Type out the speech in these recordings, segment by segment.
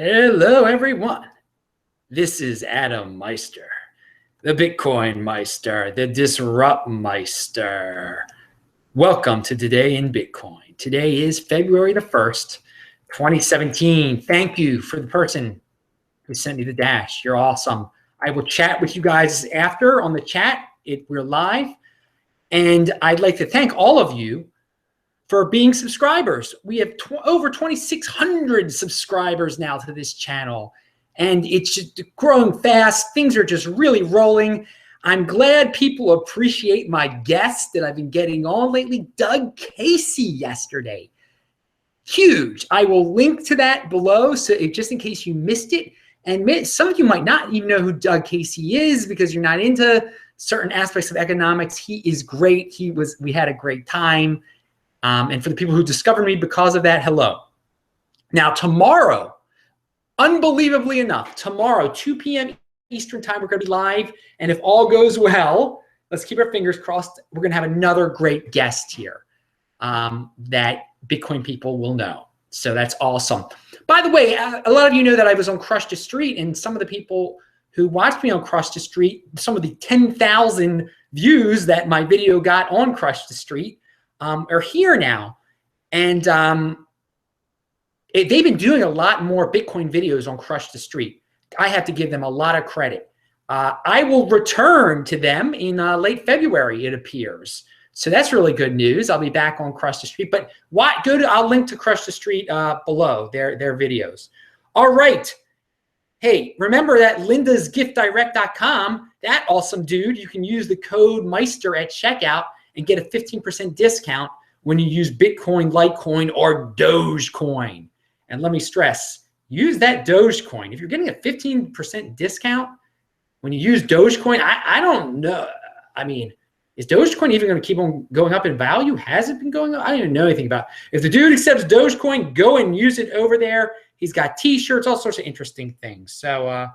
Hello, everyone. This is Adam Meister, the Bitcoin Meister, the Disrupt Meister. Welcome to Today in Bitcoin. Today is February the 1st, 2017. Thank you for the person who sent me the dash. You're awesome. I will chat with you guys after on the chat. We're live. And I'd like to thank all of you for being subscribers. We have over 2,600 subscribers now to this channel, and it's just growing fast. Things are just really rolling. I'm glad people appreciate my guests that I've been getting on lately. Doug Casey yesterday, huge. I will link to that below, so just in case you missed it. And some of you might not even know who Doug Casey is because you're not into certain aspects of economics. He is great. We had a great time. And for the people who discovered me because of that, hello. Now, tomorrow, unbelievably enough, tomorrow, 2 p.m. Eastern time, we're going to be live. And if all goes well, let's keep our fingers crossed, we're going to have another great guest here that Bitcoin people will know. So that's awesome. By the way, a lot of you know that I was on Crush the Street, and some of the people who watched me on Crush the Street, some of the 10,000 views that my video got on Crush the Street, are here now. And they've been doing a lot more Bitcoin videos on Crush the Street. I have to give them a lot of credit. I will return to them in late February, it appears. So that's really good news. I'll be back on Crush the Street. But I'll link to Crush the Street below their videos. All right. Hey, remember that lindasgiftdirect.com, that awesome dude, you can use the code Meister at checkout and get a 15% discount when you use Bitcoin, Litecoin, or Dogecoin. And let me stress, use that Dogecoin. If you're getting a 15% discount when you use Dogecoin, I don't know. I mean, is Dogecoin even going to keep on going up in value? Has it been going up? I don't even know anything about it. If the dude accepts Dogecoin, go and use it over there. He's got t-shirts, all sorts of interesting things. So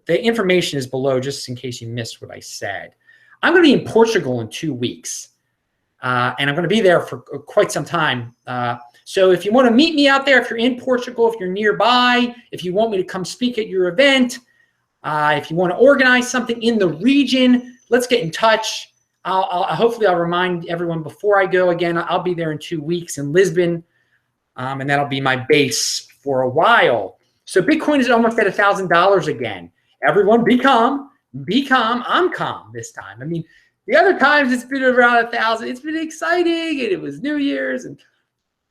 the information is below just in case you missed what I said. I'm going to be in Portugal in 2 weeks. And I'm going to be there for quite some time. So if you want to meet me out there, if you're in Portugal, if you're nearby, if you want me to come speak at your event, if you want to organize something in the region, let's get in touch. Hopefully I'll remind everyone before I go again. I'll be there in 2 weeks in Lisbon, and that'll be my base for a while. So Bitcoin is almost at $1,000 again. Everyone be calm. Be calm. I'm calm this time. I mean, the other times it's been around 1,000. It's been exciting, and it was New Year's, and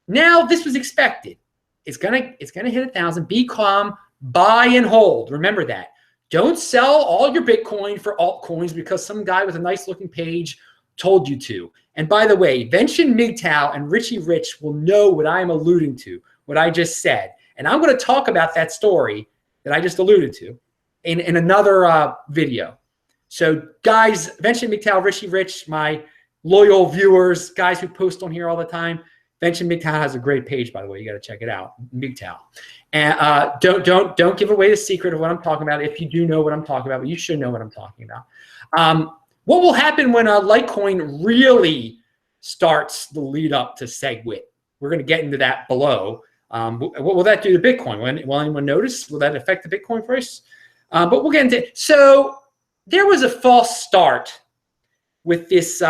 now this was expected. It's gonna hit 1,000. Be calm, buy and hold. Remember that. Don't sell all your Bitcoin for altcoins because some guy with a nice looking page told you to. And by the way, Vincent MGTOW and Richie Rich will know what I'm alluding to, what I just said, and I'm going to talk about that story that I just alluded to in another video. So guys, Vincent MGTOW, Richie Rich, my loyal viewers, guys who post on here all the time. Vincent MGTOW has a great page, by the way. You got to check it out, MGTOW. And don't give away the secret of what I'm talking about. If you do know what I'm talking about, but you should know what I'm talking about. What will happen when Litecoin really starts the lead up to SegWit? We're going to get into that below. What will that do to Bitcoin? Will anyone notice? Will that affect the Bitcoin price? But we'll get into it. So there was a false start with this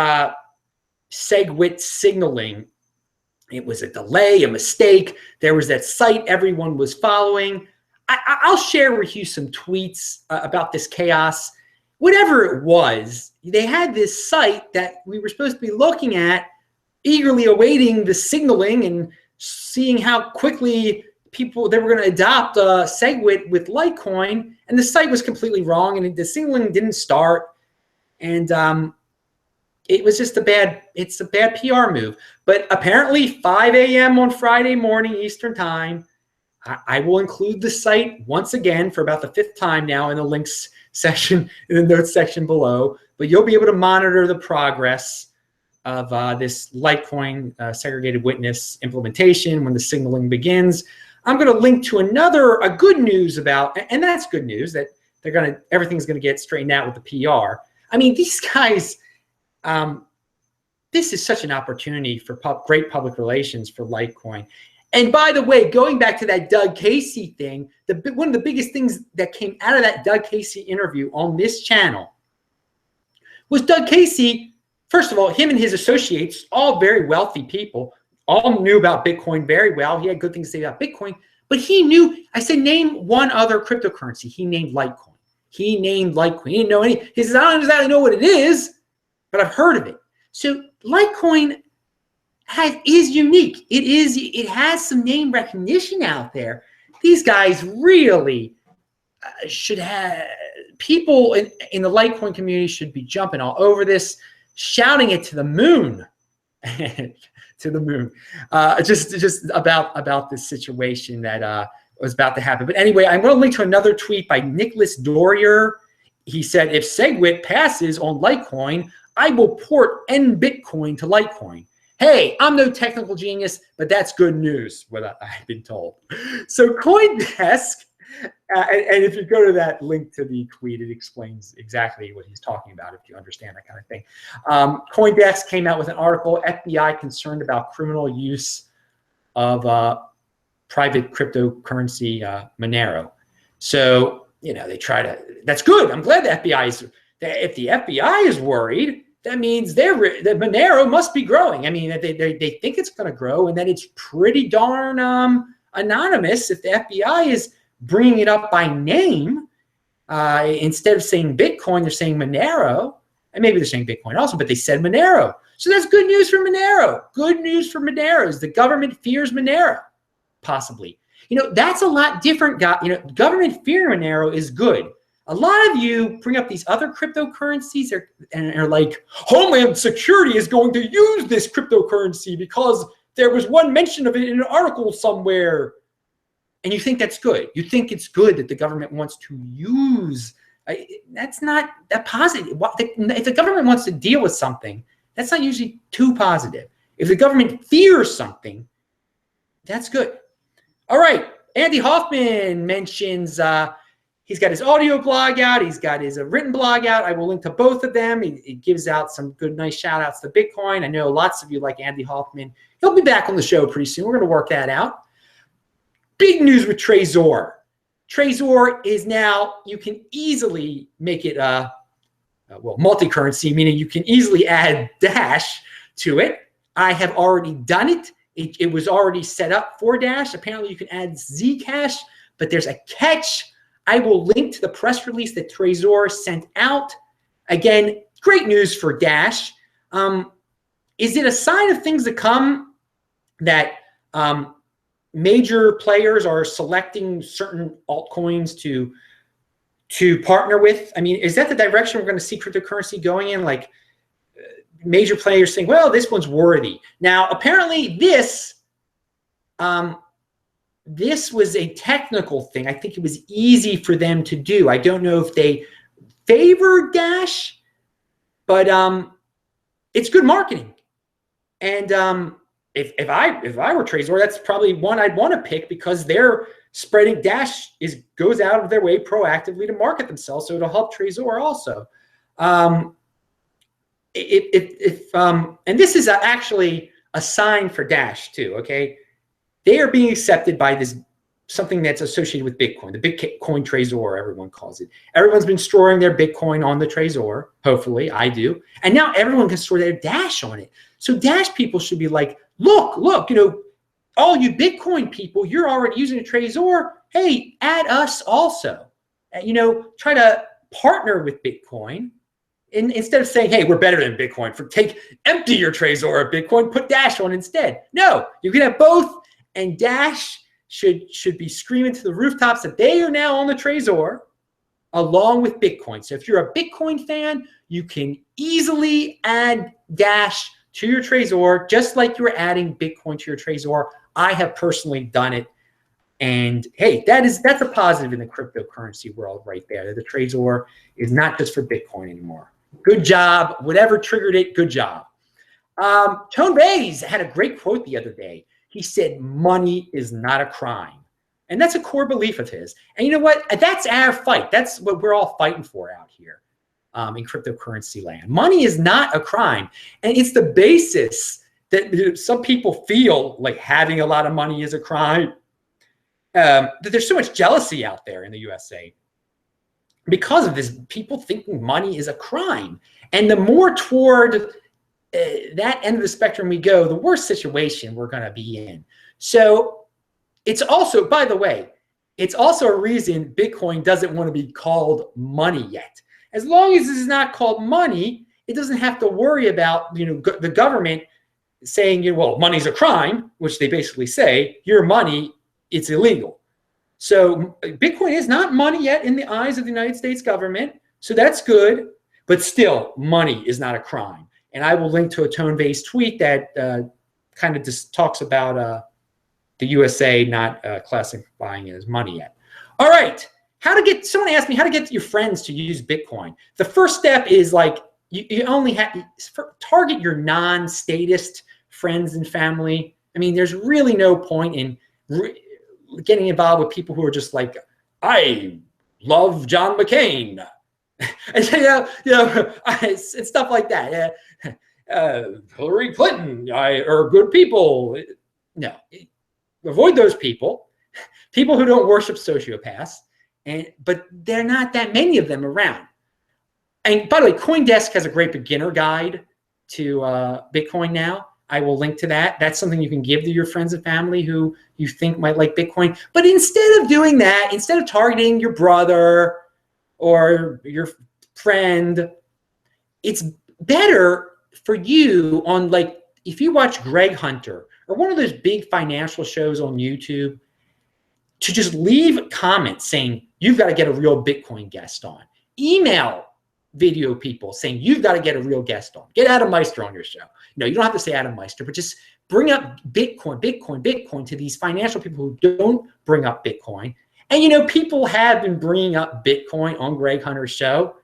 SegWit signaling. It was a delay, a mistake. There was that site everyone was following. I'll share with you some tweets about this chaos. Whatever it was, they had this site that we were supposed to be looking at, eagerly awaiting the signaling and seeing how quickly they were going to adopt SegWit with Litecoin, and the site was completely wrong, and the signaling didn't start, and it was just it's a bad PR move. But apparently 5 a.m. on Friday morning Eastern time, I will include the site once again for about the 5th time now in the links section, in the notes section below, but you'll be able to monitor the progress of this Litecoin segregated witness implementation when the signaling begins. I'm going to link to a good news about, and that's good news, that everything's going to get straightened out with the PR. I mean, these guys, this is such an opportunity for great public relations for Litecoin. And by the way, going back to that Doug Casey thing, one of the biggest things that came out of that Doug Casey interview on this channel was Doug Casey, first of all, him and his associates, all very wealthy people, all knew about Bitcoin very well. He had good things to say about Bitcoin, but he knew, I said, name one other cryptocurrency. He named Litecoin. He named Litecoin. He didn't know any. He says, I don't exactly know what it is, but I've heard of it. So Litecoin is unique. It has some name recognition out there. These guys really should have, people in the Litecoin community should be jumping all over this, shouting it to the moon, to the moon, just about this situation that was about to happen. But anyway, I'm going to link to another tweet by Nicholas Dorier. He said, if SegWit passes on Litecoin, I will port Bitcoin to Litecoin. Hey, I'm no technical genius, but that's good news, what I've been told. So CoinDesk, and if you go to that link to the tweet, it explains exactly what he's talking about, if you understand that kind of thing. CoinDesk came out with an article, FBI concerned about criminal use of private cryptocurrency Monero. So, they try to, that's good. I'm glad the FBI is, if the FBI is worried, that means that Monero must be growing. I mean, they think it's going to grow, and that it's pretty darn anonymous. If the FBI is bringing it up by name, instead of saying Bitcoin, they're saying Monero, and maybe they're saying Bitcoin also, but they said Monero. So that's good news for Monero. Good news for Monero is the government fears Monero, possibly. That's a lot different. Government fearing Monero is good. A lot of you bring up these other cryptocurrencies and are like, Homeland Security is going to use this cryptocurrency because there was one mention of it in an article somewhere. And you think that's good. You think it's good that the government wants to use. That's not that positive. If the government wants to deal with something, that's not usually too positive. If the government fears something, that's good. All right. Andy Hoffman mentions he's got his audio blog out. He's got his written blog out. I will link to both of them. He gives out some good, nice shout outs to Bitcoin. I know lots of you like Andy Hoffman. He'll be back on the show pretty soon. We're going to work that out. Big news with Trezor. Trezor is now, you can easily make it, multi-currency, meaning you can easily add Dash to it. I have already done it. It was already set up for Dash. Apparently you can add Zcash, but there's a catch. I will link to the press release that Trezor sent out. Again, great news for Dash. Is it a sign of things to come that major players are selecting certain altcoins to partner with? I mean, is that the direction we're going to see cryptocurrency going in? Like major players saying, well, this one's worthy. Now, apparently this was a technical thing. I think it was easy for them to do. I don't know if they favor Dash, but it's good marketing. And if I were Trezor, that's probably one I'd want to pick because they're spreading. Dash goes out of their way proactively to market themselves, so it'll help Trezor also. And this is actually a sign for Dash too. Okay. They are being accepted by something that's associated with Bitcoin, the Bitcoin Trezor, everyone calls it. Everyone's been storing their Bitcoin on the Trezor, hopefully, I do. And now everyone can store their Dash on it. So Dash people should be like, look, all you Bitcoin people, you're already using a Trezor. Hey, add us also. Try to partner with Bitcoin. Instead of saying, hey, we're better than Bitcoin, empty your Trezor of Bitcoin, put Dash on instead. No, you can have both. And Dash should be screaming to the rooftops that they are now on the Trezor along with Bitcoin. So if you're a Bitcoin fan, you can easily add Dash to your Trezor, just like you're adding Bitcoin to your Trezor. I have personally done it. And hey, that's a positive in the cryptocurrency world right there. The Trezor is not just for Bitcoin anymore. Good job. Whatever triggered it, good job. Tone Bays had a great quote the other day. He said, money is not a crime. And that's a core belief of his. And you know what? That's our fight. That's what we're all fighting for out here in cryptocurrency land. Money is not a crime. And it's the basis that some people feel like having a lot of money is a crime. That there's so much jealousy out there in the USA because of this, people thinking money is a crime. And the more toward that end of the spectrum we go, the worse situation we're going to be in. So it's also, by the way, it's also a reason Bitcoin doesn't want to be called money yet. As long as it's not called money, it doesn't have to worry about, the government saying, well, money's a crime, which they basically say, your money, it's illegal. So Bitcoin is not money yet in the eyes of the United States government. So that's good. But still, money is not a crime. And I will link to a tone-based tweet that kind of just talks about the USA not classifying it as money yet. All right. Someone asked me how to get your friends to use Bitcoin. The first step is like, you only have target your non-statist friends and family. I mean, there's really no point in getting involved with people who are just like, I love John McCain, and stuff like that. Hillary Clinton are good people. No, avoid those people. People who don't worship sociopaths, but there are not that many of them around. And by the way, CoinDesk has a great beginner guide to Bitcoin now. I will link to that. That's something you can give to your friends and family who you think might like Bitcoin. But instead of doing that, instead of targeting your brother or your friend, it's better for you on, like, if you watch Greg Hunter or one of those big financial shows on YouTube, to just leave comments saying, you've got to get a real Bitcoin guest on. Email video people saying, you've got to get a real guest on. Get Adam Meister on your show. No, you don't have to say Adam Meister, but just bring up Bitcoin to these financial people who don't bring up Bitcoin. And, people have been bringing up Bitcoin on Greg Hunter's show.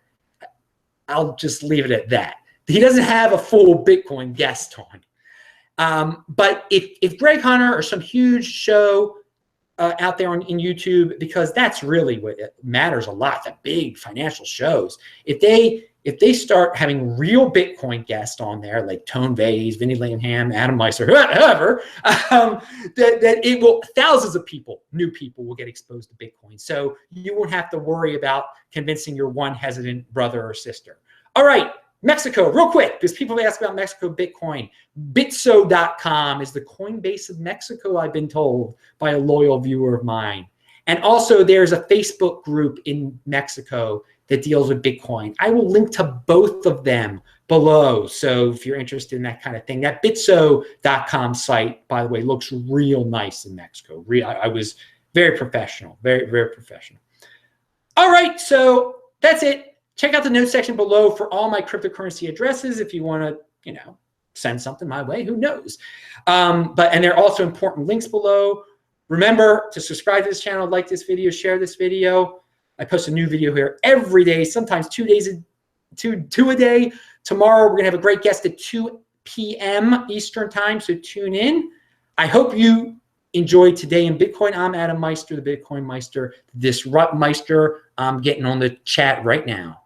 I'll just leave it at that. He doesn't have a full Bitcoin guest on. But if Greg Hunter or some huge show out there in YouTube, because that's really what matters a lot, the big financial shows, if they start having real Bitcoin guests on there, like Tone Vays, Vinny Langham, Adam Meister, whoever, that it will, thousands of new people will get exposed to Bitcoin. So you won't have to worry about convincing your one hesitant brother or sister. All right, Mexico, real quick, because people ask about Mexico Bitcoin. Bitso.com is the Coinbase of Mexico, I've been told by a loyal viewer of mine. And also there's a Facebook group in Mexico that deals with Bitcoin. I will link to both of them below. So if you're interested in that kind of thing, that Bitso.com site, by the way, looks real nice in Mexico. I was very professional, very, very professional. All right, so that's it. Check out the notes section below for all my cryptocurrency addresses if you want to, send something my way, who knows. And there are also important links below. Remember to subscribe to this channel, like this video, share this video. I post a new video here every day, sometimes two a day. Tomorrow, we're going to have a great guest at 2 p.m. Eastern time, so tune in. I hope you enjoyed today in Bitcoin. I'm Adam Meister, the Bitcoin Meister, Disrupt Meister. I'm getting on the chat right now.